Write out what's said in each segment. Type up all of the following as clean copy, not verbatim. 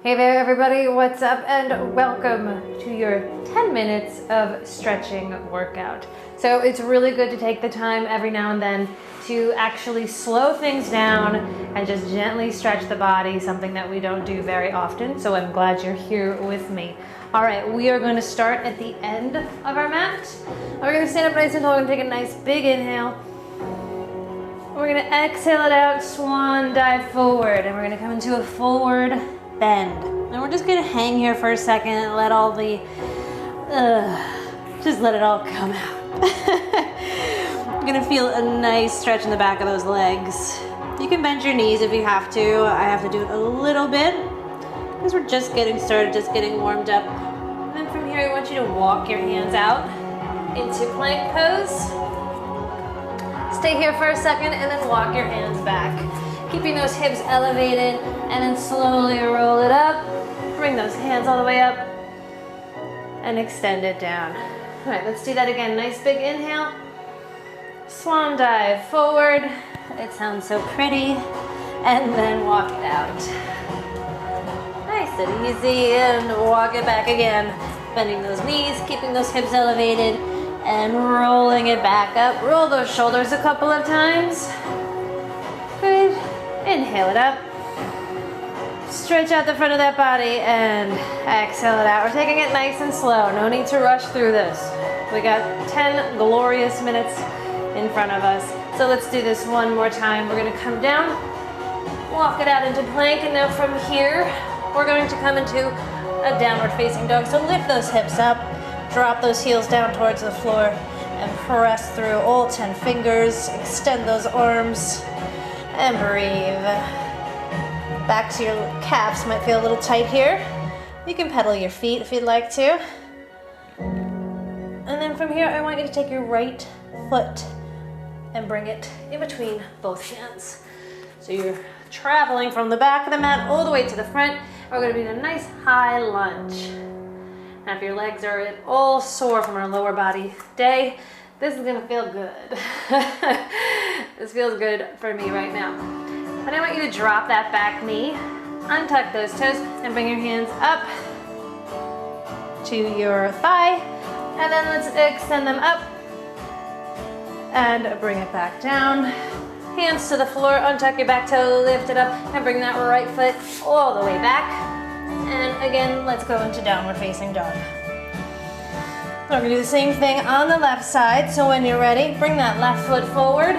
Hey there everybody, what's up and welcome to your 10 minutes of stretching workout. So it's really good to take the time every now and then to actually slow things down and just gently stretch the body, something that we don't do very often. So I'm glad you're here with me. All right, we are going to start at the end of our mat. We're going to stand up nice and tall. We're going to take a nice big inhale. We're going to exhale it out, swan dive forward, and we're going to come into a forward bend. And we're just gonna hang here for a second and let all the, just let it all come out. You're gonna feel a nice stretch in the back of those legs. You can bend your knees if you have to. I have to do it a little bit because we're just getting started, just getting warmed up. And then from here, I want you to walk your hands out into plank pose. Stay here for a second and then walk your hands back. Keeping those hips elevated and then slowly roll it up. Bring those hands all the way up and extend it down. All right, let's do that again. Nice big inhale. Swan dive forward. It sounds so pretty. And then walk it out. Nice and easy, and walk it back again. Bending those knees, keeping those hips elevated, and rolling it back up. Roll those shoulders a couple of times. Good. Inhale it up. Stretch out the front of that body and exhale it out. We're taking it nice and slow. No need to rush through this. We got 10 glorious minutes in front of us. So let's do this one more time. We're going to come down, walk it out into plank, and now from here, we're going to come into a downward facing dog. So lift those hips up, drop those heels down towards the floor, and press through all 10 fingers. Extend those arms. And breathe. Back to your calves might feel a little tight here. You can pedal your feet if you'd like to. And then from here, I want you to take your right foot and bring it in between both hands. So you're traveling from the back of the mat all the way to the front. We're going to be in a nice high lunge. Now if your legs are at all sore from our lower body day, this is gonna feel good. This feels good for me right now. And I want you to drop that back knee, untuck those toes, and bring your hands up to your thigh. And then let's extend them up and bring it back down. Hands to the floor, untuck your back toe, lift it up, and bring that right foot all the way back. And again, let's go into downward facing dog. So we're gonna do the same thing on the left side. So when you're ready, bring that left foot forward.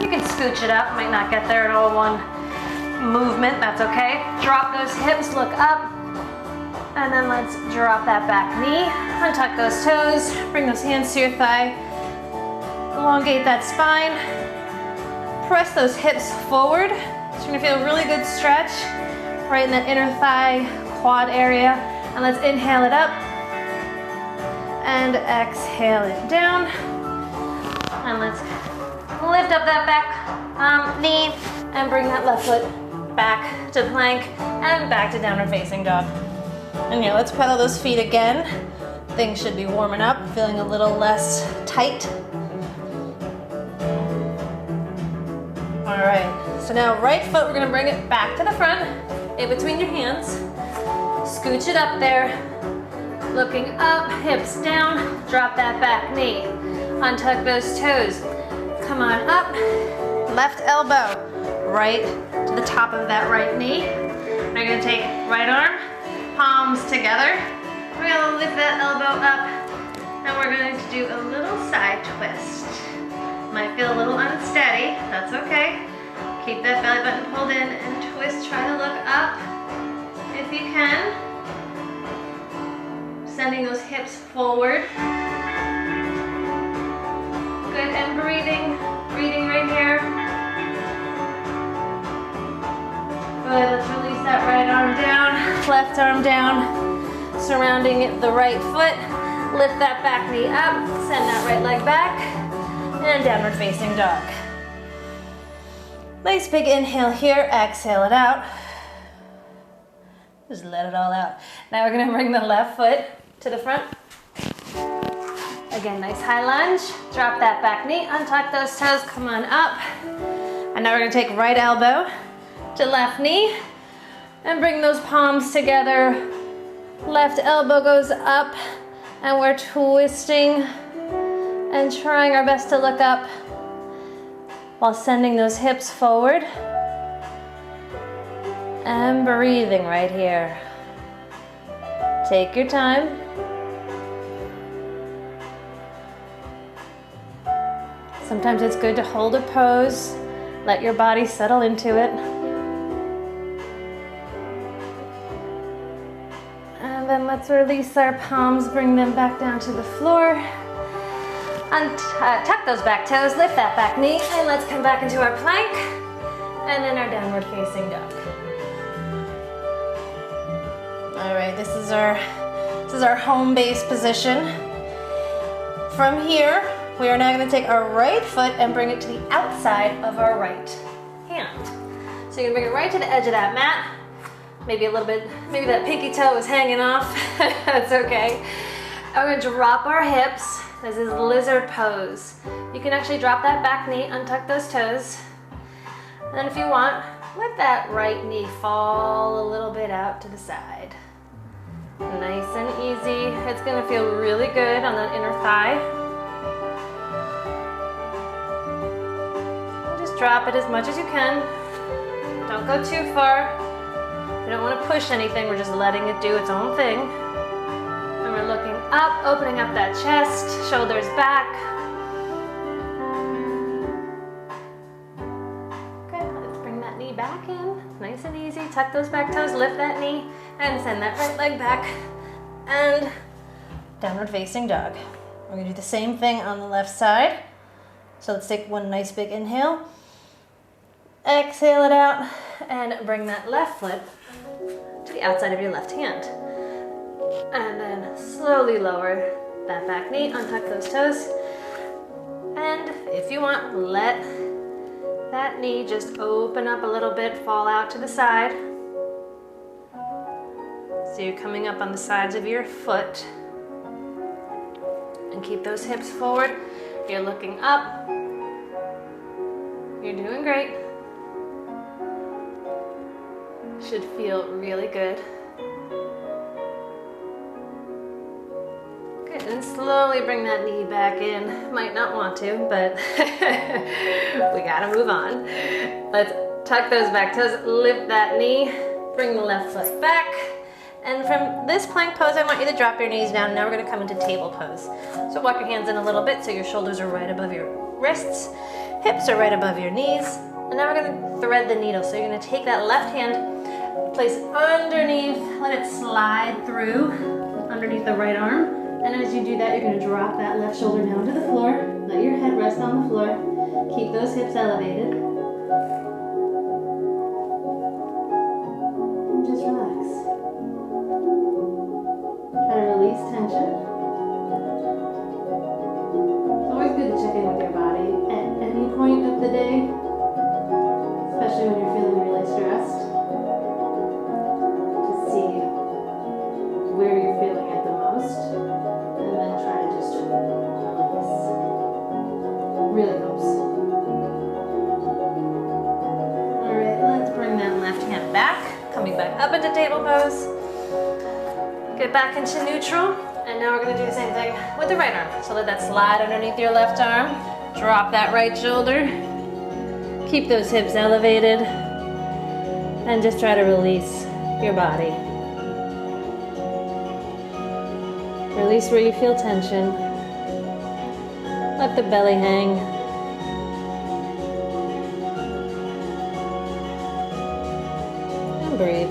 You can scooch it up, might not get there in all one movement, that's okay. Drop those hips, look up, and then let's drop that back knee. Untuck those toes, bring those hands to your thigh. Elongate that spine. Press those hips forward. So you're gonna feel a really good stretch right in that inner thigh, quad area. And let's inhale it up. And exhale it down. And let's lift up that back knee and bring that left foot back to plank and back to downward facing dog. And here, let's pedal those feet again. Things should be warming up, feeling a little less tight. All right, so now right foot, we're gonna bring it back to the front, in between your hands. Scooch it up there. Looking up, hips down, drop that back knee. Untuck those toes. Come on up. Left elbow right to the top of that right knee. We're gonna take right arm, palms together. We're gonna lift that elbow up, and we're going to do a little side twist. Might feel a little unsteady, that's okay. Keep that belly button pulled in and twist. Try to look up if you can. Sending those hips forward. Good, and breathing right here. Good, let's release that right arm down, left arm down, surrounding the right foot. Lift that back knee up, send that right leg back, and downward facing dog. Nice big inhale here, exhale it out. Just let it all out. Now we're gonna bring the left foot to the front. Again, nice high lunge. Drop that back knee, untuck those toes, come on up. And now we're gonna take right elbow to left knee And bring those palms together. Left elbow goes up and we're twisting and trying our best to look up while sending those hips forward. And breathing right here. Take your time. Sometimes it's good to hold a pose, let your body settle into it. And then let's release our palms, bring them back down to the floor. Tuck those back toes, lift that back knee, and let's come back into our plank, and then our downward facing dog. All right, this is our home base position. From here, we are now going to take our right foot and bring it to the outside of our right hand. So you're going to bring it right to the edge of that mat. Maybe a little bit, maybe that pinky toe is hanging off. That's okay. And we're going to drop our hips. This is lizard pose. You can actually drop that back knee, untuck those toes. And then if you want, let that right knee fall a little bit out to the side. Nice and easy. It's going to feel really good on that inner thigh. And just drop it as much as you can. Don't go too far. You don't want to push anything. We're just letting it do its own thing. And we're looking up, opening up that chest, shoulders back. Good. Let's bring that knee back in. Nice and easy. Tuck those back toes, lift that knee, and send that right leg back. And downward facing dog. We're going to do the same thing on the left side. So let's take one nice big inhale. Exhale it out and bring that left foot to the outside of your left hand. And then slowly lower that back knee, untuck those toes. And if you want, let that knee just open up a little bit, fall out to the side. So you're coming up on the sides of your foot. And keep those hips forward. You're looking up. You're doing great. Should feel really good. Good, and slowly bring that knee back in. Might not want to, but we gotta move on. Let's tuck those back toes, lift that knee, bring the left foot back. And from this plank pose, I want you to drop your knees down. Now we're gonna come into table pose. So walk your hands in a little bit so your shoulders are right above your wrists, hips are right above your knees. And now we're gonna thread the needle. So you're gonna take that left hand, place it underneath, let it slide through underneath the right arm. And as you do that, you're gonna drop that left shoulder down to the floor. Let your head rest on the floor. Keep those hips elevated. And just relax. Try to release tension. It's always good to check in with your body at any point of the day, especially when you're feeling really stressed. See where you're feeling it the most, and then try to just release. Really helps. Alright, let's bring that left hand back, coming back up into table pose. Get back into neutral, and now we're going to do the same thing with the right arm. So let that slide underneath your left arm, drop that right shoulder, keep those hips elevated, and just try to release your body. Release where you feel tension. Let the belly hang. And breathe.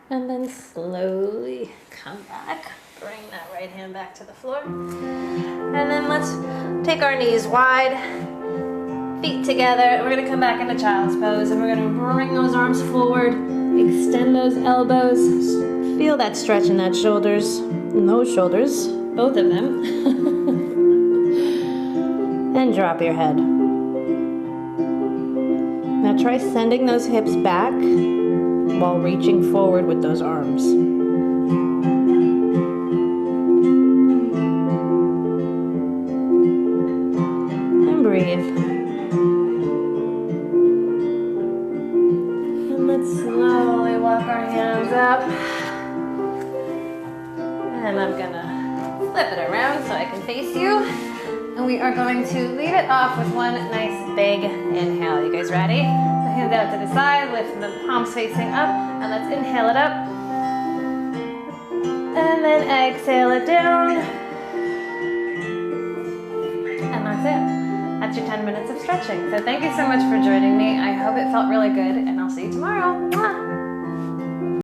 And then slowly come back. Bring that right hand back to the floor. And then let's take our knees wide, feet together. We're gonna come back into child's pose, and we're gonna bring those arms forward, extend those elbows, feel that stretch in that shoulders, in those shoulders, both of them. And drop your head. Now try sending those hips back while reaching forward with those arms. mean. And let's slowly walk our hands up. And I'm gonna flip it around so I can face you. And we are going to lead it off with one nice big inhale. You guys ready? So hands out to the side, lift the palms facing up, and let's inhale it up. And then exhale it down. And that's it. That's your 10 minutes of stretching. So thank you so much for joining me. I hope it felt really good, and I'll see you tomorrow. Mwah!